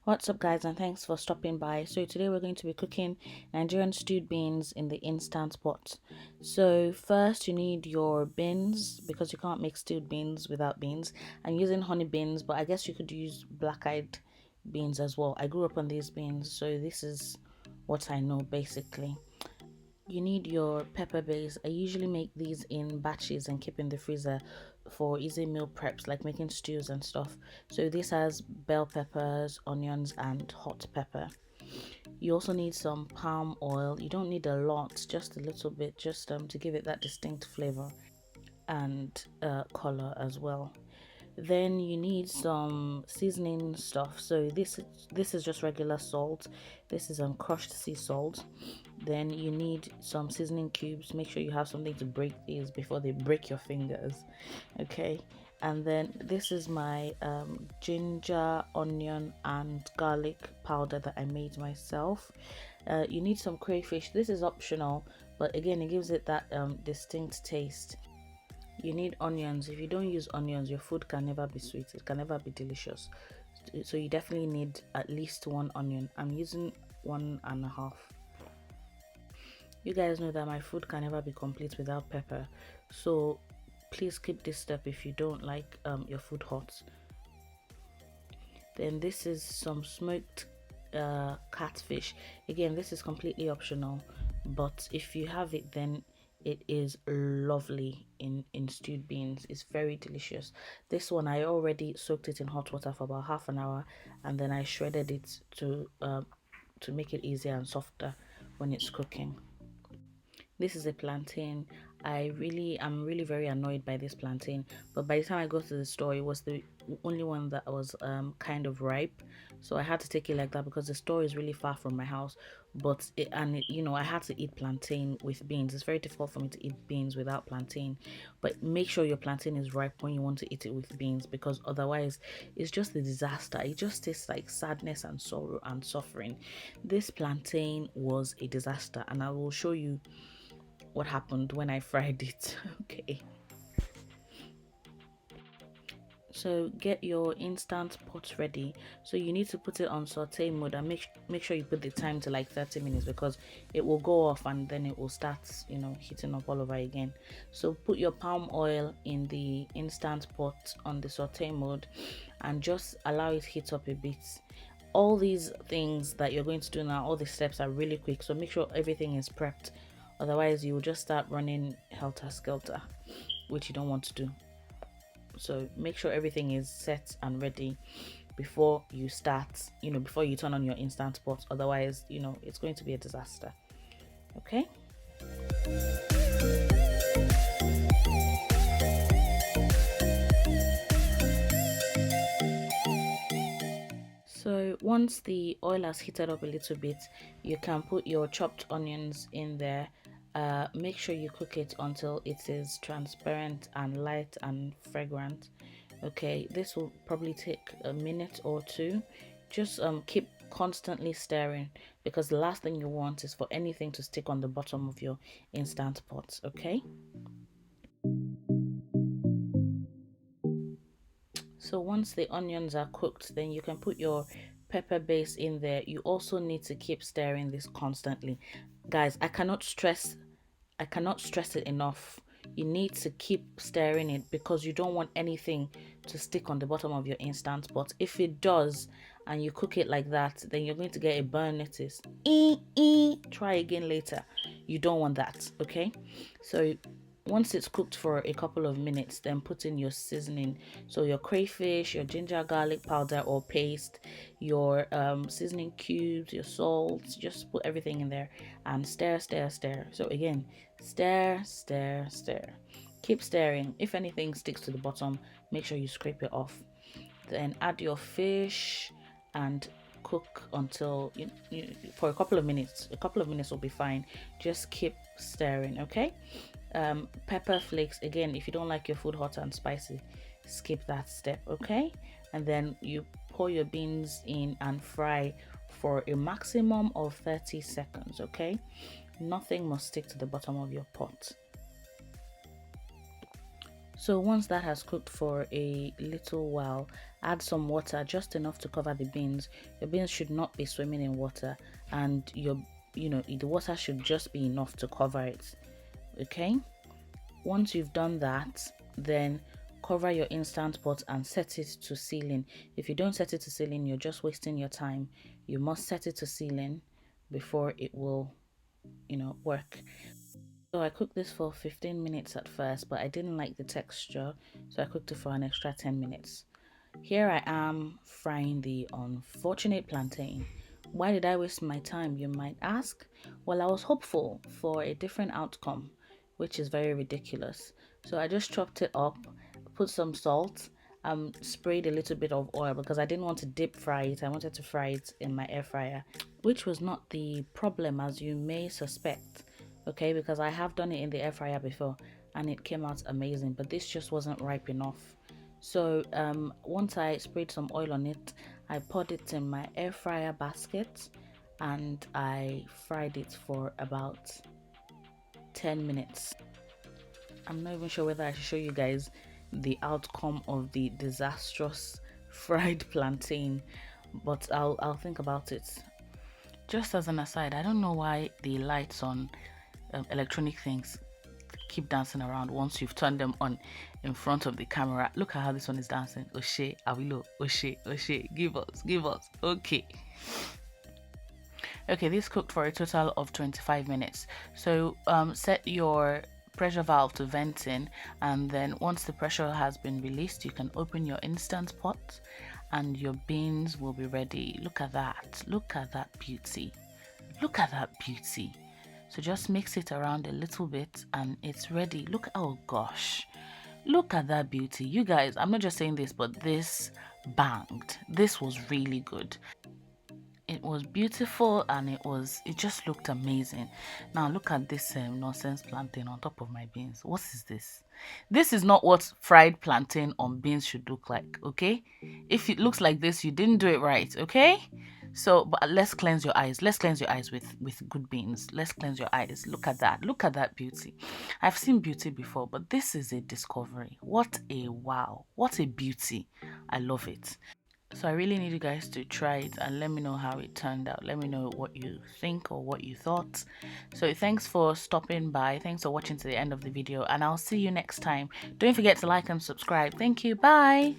What's up, guys, and thanks for stopping by. So today we're going to be cooking Nigerian stewed beans in the instant pot. So first you need your beans, because you can't make stewed beans without beans. I'm using honey beans, but I guess you could use black-eyed beans as well. I grew up on these beans, so this is what I know basically. You need your pepper base. I usually make these in batches and keep in the freezer for easy meal preps, like making stews and stuff. So this has bell peppers, onions, and hot pepper. You also need some palm oil. You don't need a lot, just a little bit, just to give it that distinct flavor and color as well. Then you need some seasoning stuff. So this is just regular salt. This is crushed sea salt. Then you need some seasoning cubes. Make sure you have something to break these before they break your fingers. Okay. And then this is my ginger, onion, and garlic powder that I made myself. You need some crayfish. This is optional, but again, it gives it that distinct taste. You need onions. If you don't use onions, your food can never be sweet, it can never be delicious. So you definitely need at least one onion. I'm using 1.5. You guys know that my food can never be complete without pepper, so please skip this step if you don't like your food hot. Then this is some smoked catfish. Again, this is completely optional, but if you have it, then it is lovely in stewed beans. It's very delicious. This one, I already soaked it in hot water for about half an hour, and then I shredded it to make it easier and softer when it's cooking. This is a plantain. I'm really very annoyed by this plantain, but by the time I got to the store, it was the only one that was kind of ripe, so I had to take it like that because the store is really far from my house. But I had to eat plantain with beans. It's very difficult for me to eat beans without plantain, but make sure your plantain is ripe when you want to eat it with beans, because otherwise it's just a disaster. It just tastes like sadness and sorrow and suffering. This plantain was a disaster, and I will show you what happened when I fried it. Okay. So get your instant pot ready. So you need to put it on saute mode and make sure you put the time to like 30 minutes, because it will go off and then it will start heating up all over again. So put your palm oil in the instant pot on the saute mode and just allow it heat up a bit. All these things that you're going to do now, all the steps are really quick, so make sure everything is prepped. Otherwise you will just start running helter skelter, which you don't want to do. So make sure everything is set and ready before you start, before you turn on your instant pot. Otherwise, it's going to be a disaster. Okay. So once the oil has heated up a little bit, you can put your chopped onions in there. Make sure you cook it until it is transparent and light and fragrant. Okay, this will probably take a minute or two. Just keep constantly stirring, because the last thing you want is for anything to stick on the bottom of your instant pot. Okay. So once the onions are cooked, then you can put your pepper base in there. You also need to keep stirring this constantly. Guys, I cannot stress it enough. You need to keep stirring it, because you don't want anything to stick on the bottom of your instant pot. If it does and you cook it like that, then you're going to get a burn notice. Try again later. You don't want that. Okay, so once it's cooked for a couple of minutes, then put in your seasoning. So your crayfish, your ginger garlic powder or paste, your seasoning cubes, your salt. Just put everything in there and stir. So again, stir. Keep stirring. If anything sticks to the bottom, make sure you scrape it off. Then add your fish and cook until for a couple of minutes. A couple of minutes will be fine. Just keep stirring. Okay. Pepper flakes, again, if you don't like your food hot and spicy, skip that step. Okay. And then you pour your beans in and fry for a maximum of 30 seconds. Okay, nothing must stick to the bottom of your pot. So once that has cooked for a little while, add some water, just enough to cover the beans. Your beans should not be swimming in water, and the water should just be enough to cover it. Okay? Once you've done that, then cover your instant pot and set it to sealing. If you don't set it to sealing, you're just wasting your time. You must set it to sealing before it will, work. So I cooked this for 15 minutes at first, but I didn't like the texture, so I cooked it for an extra 10 minutes. Here I am frying the unfortunate plantain. Why did I waste my time, you might ask? Well, I was hopeful for a different outcome, which is very ridiculous. So I just chopped it up, put some salt, sprayed a little bit of oil because I didn't want to deep fry it. I wanted to fry it in my air fryer, which was not the problem as you may suspect. Okay, because I have done it in the air fryer before and it came out amazing, but this just wasn't ripe enough. So once I sprayed some oil on it, I poured it in my air fryer basket and I fried it for about 10 minutes. I'm not even sure whether I should show you guys the outcome of the disastrous fried plantain, but I'll think about it. Just as an aside, I don't know why the lights on electronic things keep dancing around once you've turned them on in front of the camera. Look at how this one is dancing. Oshe, Awilo, Oshe, Oshe, give us. Okay. Okay, this cooked for a total of 25 minutes. So set your pressure valve to venting, and then once the pressure has been released, you can open your instant pot and your beans will be ready. Look at that. Look at that beauty. Look at that beauty. So just mix it around a little bit and it's ready. Look, oh gosh, look at that beauty. You guys, I'm not just saying this, but this banged. This was really good. It was beautiful and it just looked amazing. Now look at this nonsense plantain on top of my beans. What is this? This is not what fried plantain on beans should look like, okay? If it looks like this, you didn't do it right, okay? So, but let's cleanse your eyes. Let's cleanse your eyes with good beans. Let's cleanse your eyes. Look at that. Look at that beauty. I've seen beauty before, but this is a discovery. What a wow. What a beauty. I love it. So I really need you guys to try it and let me know how it turned out. Let me know what you think or what you thought. So thanks for stopping by. Thanks for watching to the end of the video and I'll see you next time. Don't forget to like and subscribe. Thank you. Bye.